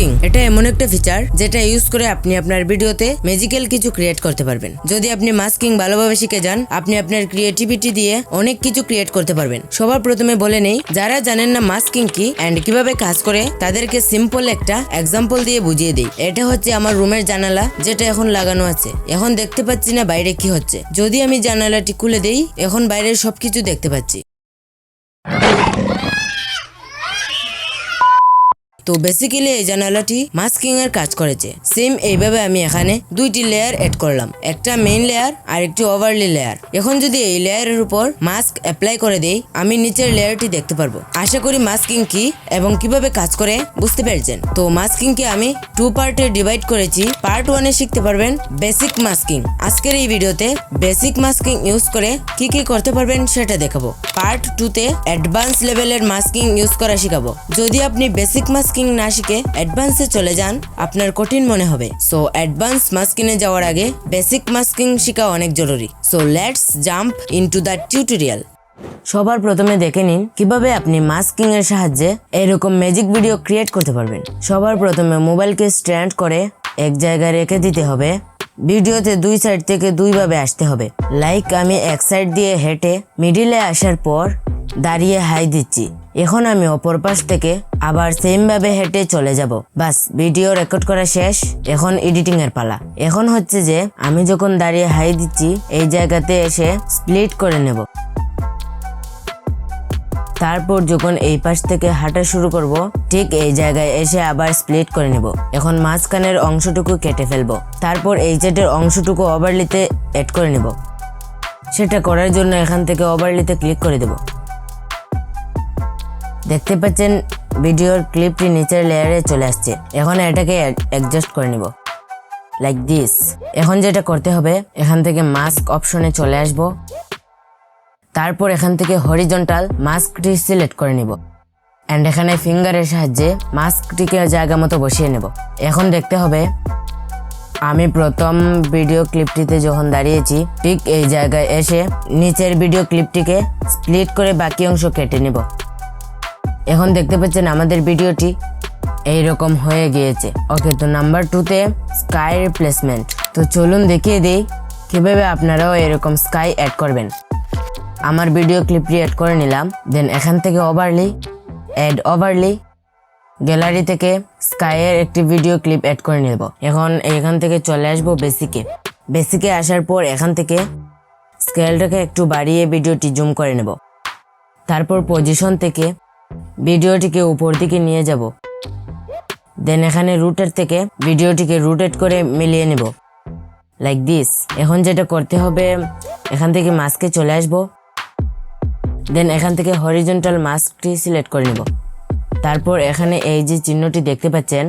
Masking এটা এমন একটা ফিচার যেটা ইউজ করে আপনি আপনার ভিডিওতে ম্যাজিক্যাল কিছু ক্রিয়েট করতে পারবেন। যদি আপনি মাস্কিং ভালোভাবে শিখে যান, আপনি আপনার ক্রিয়েটিভিটি দিয়ে অনেক কিছু ক্রিয়েট করতে পারবেন। সবার প্রথমে বলে নেই, যারা জানেন না মাস্কিং কি এন্ড কিভাবে কাজ করে, তাদেরকে সিম্পল একটা এক্সাম্পল দিয়ে বুঝিয়ে দিই। এটা হচ্ছে আমার রুমের জানালা, যেটা এখন লাগানো আছে। এখন দেখতে পাচ্ছি না বাইরে কি হচ্ছে। যদি আমি জানালাটি খুলে দেই, এখন বাইরের সবকিছু দেখতে পাচ্ছি। তো বেসিক্যালি এই জানালাটি মাস্কিং এর কাজ করেছে। সেম এইভাবে আমি এখানে দুইটি লেয়ার এড করলাম, একটা মেইন লেয়ার আর একটি ওভারলি লেয়ার। এখন যদি এই লেয়ারের উপর মাস্ক অ্যাপ্লাই করে দেই, আমি নিচের লেয়ারটি দেখতে পারবো। আশা করি মাস্কিং কি এবং কিভাবে কাজ করে বুঝতে পেরেছেন। তো মাস্কিং কে আমি 2 পার্টে ডিভাইড করেছি। পার্ট 1 এ শিখতে পারবেন বেসিক মাস্কিং। আজকের এই ভিডিওতে বেসিক মাস্কিং ইউজ করে কি কি করতে পারবেন সেটা দেখাবো। পার্ট 2 তে অ্যাডভান্স লেভেলের মাস্কিং ইউজ করা শিখাবো। যদি আপনি বেসিক মাস্কিং না শিখে অ্যাডভান্সে চলে যান, আপনার কঠিন মনে হবে। সো অ্যাডভান্স মাস্কিং এ যাওয়ার আগে বেসিক মাস্কিং শেখা অনেক জরুরি। So let's jump into the tutorial. সবার প্রথমে দেখে নিন কিভাবে আপনি মাস্কিং এর সাহায্যে এরকম ম্যাজিক ভিডিও ক্রিয়েট করতে পারবেন। সবার প্রথমে মোবাইলকে স্ট্যান্ড করে এক জায়গায় রেখে দিতে হবে। ভিডিওতে দুই সাইড থেকে দুইভাবে আসতে হবে। লাইক আমি এক সাইড দিয়ে হেঁটে মিডিলে আসার পর দাঁড়িয়ে হাই দিচ্ছি। এখন আমি অপর পাশ থেকে আবার সেম ভাবে হেঁটে চলে যাব। বাস, ভিডিও রেকর্ড করা শেষ। এখন এডিটিং এর পালা। এখন হচ্ছে যে আমি যখন দাঁড়িয়ে হাই দিচ্ছি, এই জায়গাতে এসে স্প্লিট করে নেব। তারপর যখন এই পাশ থেকে হাঁটা শুরু করব, ঠিক এই জায়গায় এসে আবার স্প্লিট করে নেব। এখন মাঝখানের অংশটুকু কেটে ফেলবো। তারপর এই সেটের অংশটুকু ওভারলিতে এড করে নেব। সেটা করার জন্য এখান থেকে ওভারলিতে ক্লিক করে দেব। দেখতে পাচ্ছেন ভিডিওর ক্লিপটি নিচের লেয়ারে চলে আসছে। এখন এটাকে অ্যাডজাস্ট করে নিব লাইক দিস। এখন যেটা করতে হবে, এখান থেকে মাস্ক অপশনে চলে আসব। তারপর এখান থেকে হরিজন্টাল মাস্কটি সিলেক্ট করে নিব এন্ড এখানে ফিঙ্গারের সাহায্যে মাস্কটিকে জায়গা মতো বসিয়ে নেব। এখন দেখতে হবে আমি প্রথম ভিডিও ক্লিপটিতে যখন দাঁড়িয়েছি, ঠিক এই জায়গায় এসে নিচের ভিডিও ক্লিপটিকে স্প্লিট করে বাকি অংশ কেটে নেব। এখন দেখতে পাচ্ছেন আমাদের ভিডিওটি এইরকম হয়ে গিয়েছে। ওকে, তো নাম্বার 2 তে স্কাই রিপ্লেসমেন্ট। তো চলুন দেখিয়ে দিই কিভাবে আপনারাও এরকম স্কাই অ্যাড করবেন। আমার ভিডিও ক্লিপটি অ্যাড করে নিলাম। দেন এখান থেকে ওভারলি, অ্যাড ওভারলি, গ্যালারি থেকে স্কাইয়ের একটি ভিডিও ক্লিপ অ্যাড করে নেব। এখন এখান থেকে চলে আসবো বেসিকে আসার পর এখান থেকে স্কেলটাকে একটু বাড়িয়ে ভিডিওটি জুম করে নেব। তারপর পজিশন থেকে ভিডিওটিকে উপর দিকে নিয়ে যাব। দেন এখানে রুটের থেকে ভিডিওটিকে রোটেট করে মিলিয়ে নেব লাইক দিস। এখন যেটা করতে হবে, এখান থেকে মাস্কে চলে আসব। দেন এখান থেকে হরিজন্টাল মাস্কটি সিলেক্ট করে নেব। তারপর এখানে এই যে চিহ্নটি দেখতে পাচ্ছেন,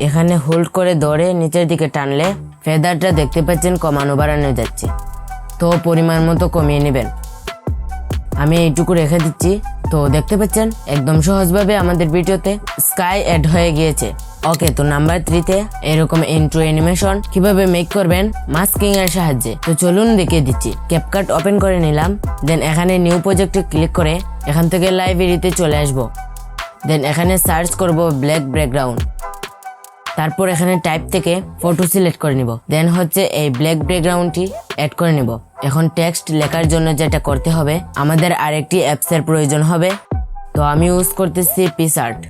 এখানে হোল্ড করে ধরে নিচের দিকে টানলে ফেদারটা দেখতে পাচ্ছেন কমানো বাড়ানো যাচ্ছে। তো পরিমাণ মতো কমিয়ে নেবেন। আমি এইটুকু রেখে দিচ্ছি। তো দেখতে পাচ্ছেন একদম সহজভাবে আমাদের ভিডিওতে স্কাই অ্যাড হয়ে গিয়েছে। ওকে, তো নাম্বার 3 তে এরকম ইন্ট্রো অ্যানিমেশন কিভাবে মেক করবেন মাস্কিং এর সাহায্যে। তো চলুন দেখিয়ে দিচ্ছি। ক্যাপকাট ওপেন করে নিলাম। দেন এখানে নিউ প্রজেক্টে ক্লিক করে এখান থেকে লাইব্রেরিতে চলে আসব। দেন এখানে সার্চ করব ব্ল্যাক ব্যাকগ্রাউন্ড। তারপর এখানে টাইপ থেকে ফটো সিলেক্ট করে নিব। দেন হচ্ছে এই ব্ল্যাক ব্যাকগ্রাউন্ডটি অ্যাড করে নিব। এখন টেক্সট লেখার জন্য যেটা করতে হবে, আমাদের আরেকটি অ্যাপসের প্রয়োজন হবে। তো আমি ইউজ করতেছি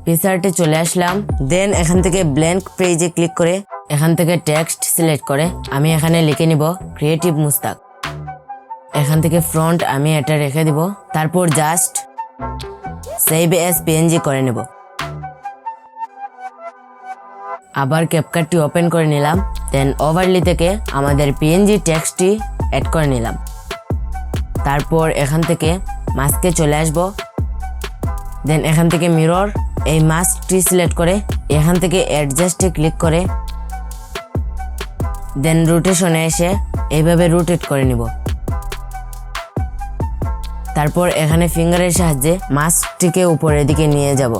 পিসার্টে চলে আসলাম। দেন এখান থেকে ব্ল্যাঙ্ক পেজে ক্লিক করে এখান থেকে টেক্সট সিলেক্ট করে আমি এখানে লিখে নিব ক্রিয়েটিভ মুস্তাক। এখান থেকে ফ্রন্ট আমি এটা রেখে দিব। তারপর জাস্ট সেভ এস পিএনজি করে নেব। আবার ক্যাপকাটটি ওপেন করে নিলাম। দেন ওভারলি থেকে আমাদের পিএনজি টেক্সটটি অ্যাড করে নিলাম। তারপর এখান থেকে মাস্কে চলে আসব। দেন এখান থেকে মিরর এই মাস্কটি সিলেক্ট করে এখান থেকে অ্যাডজাস্টে ক্লিক করে দেন রোটেশনে এসে এইভাবে রোটেট করে নিব। তারপর এখানে ফিঙ্গারের সাহায্যে মাস্কটিকে উপরের দিকে নিয়ে যাব।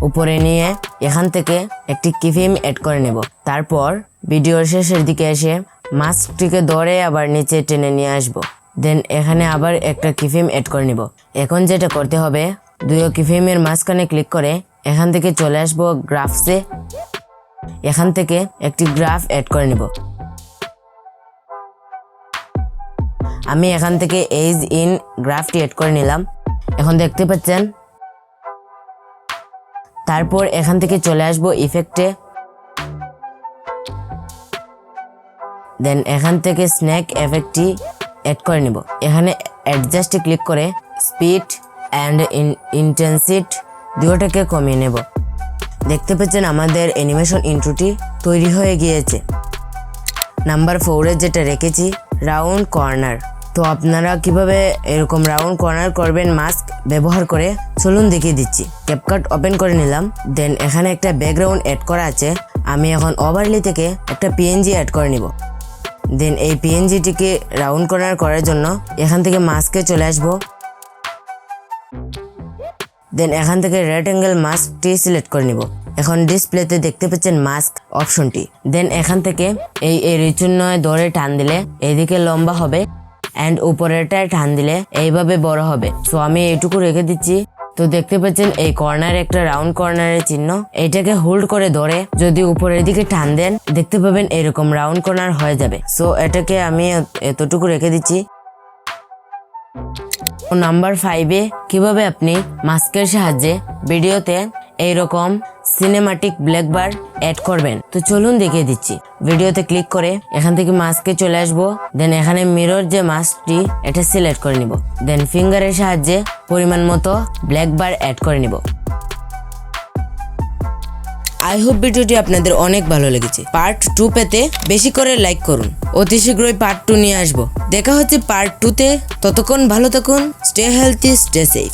উপরে নিয়ে এখান থেকে একটি কিফ্রেম অ্যাড করে নেব। তারপর ভিডিওর শেষের দিকে এসে মাস্কটিকে ধরে আবার নিচে টেনে নিয়ে আসব। দেন এখানে আবার একটা কিফ্রেম অ্যাড করে নিব। এখন যেটা করতে হবে, দুই কিফ্রেমের মাঝখানে ক্লিক করে এখান থেকে চলে আসবো গ্রাফসে। এখান থেকে একটি গ্রাফ অ্যাড করে নিব। আমি এখান থেকে এজ ইন গ্রাফটি অ্যাড করে নিলাম। এখন দেখতে পাচ্ছেন। তারপর এখান থেকে চলে আসবো ইফেক্টে। দেন এখান থেকে স্ন্যাক এফেক্টটি অ্যাড করে নিব। এখানে অ্যাডজাস্টে ক্লিক করে স্পিড অ্যান্ড ইন্টেন্সিটি দুটোটাকে কমিয়ে নেব। দেখতে পাচ্ছেন আমাদের অ্যানিমেশন ইন্ট্রোটি তৈরি হয়ে গিয়েছে। নাম্বার 4 যেটা রেখেছি রাউন্ড কর্নার। তো আপনারা কিভাবে এরকম রাউন্ড কর্নার করবেন মাস্ক ব্যবহার করে চলুন দেখিয়ে দিচ্ছি। ক্যাপকাট ওপেন করে নিলাম। দেন এখানে একটা ব্যাকগ্রাউন্ড অ্যাড করা আছে। আমি এখন ওভারলি থেকে একটা পিএনজি অ্যাড করে নিব। দেন এই পিএনজিটিকে রাউন্ড কর্নার করার জন্য এখান থেকে মাস্কে চলে আসবো। দেন এখান থেকে রেক্ট্যাঙ্গেল মাস্কটি সিলেক্ট করে নিব। এখন ডিসপ্লেতে দেখতে পাচ্ছেন মাস্ক অপশনটি। দেন এখান থেকে এই রিচুন্নয় ধরে টান দিলে এইদিকে লম্বা হবে অ্যান্ড উপরেরটায় টান দিলে এইভাবে বড় হবে। সো আমি এইটুকু রেখে দিচ্ছি। তো দেখতে পাচ্ছেন এই কর্নার একটা রাউন্ড কর্নারের চিহ্ন। এইটাকে হোল্ড করে ধরে যদি উপরের দিকে টান দেন দেখতে পাবেন এরকম রাউন্ড কর্নার হয়ে যাবে। সো এটাকে আমি এতটুকু রেখে দিচ্ছি। নাম্বার 5 কিভাবে আপনি মাস্কের সাহায্যে ভিডিওতে এইরকম সিনেমাটিক ব্ল্যাক বার অ্যাড করবেন তো চলুন দেখিয়ে দিচ্ছি। ভিডিওতে ক্লিক করে এখান থেকে মাস্কে চলে আসবো। দেন এখানে মিরর যে মাস্কটি এটা সিলেক্ট করে নিব। দেন ফিঙ্গারের সাহায্যে পরিমাণ মতো ব্ল্যাক বার অ্যাড করে নিব। আই হোপ ভিডিওটি আপনাদের অনেক ভালো লেগেছে। পার্ট 2 পেতে বেশি করে লাইক করুন। অতি শীঘ্রই পার্ট 2 নিয়ে আসবো। দেখা হচ্ছে পার্ট 2 তে। ততক্ষণ ভালো থাকুন। Stay healthy, stay safe.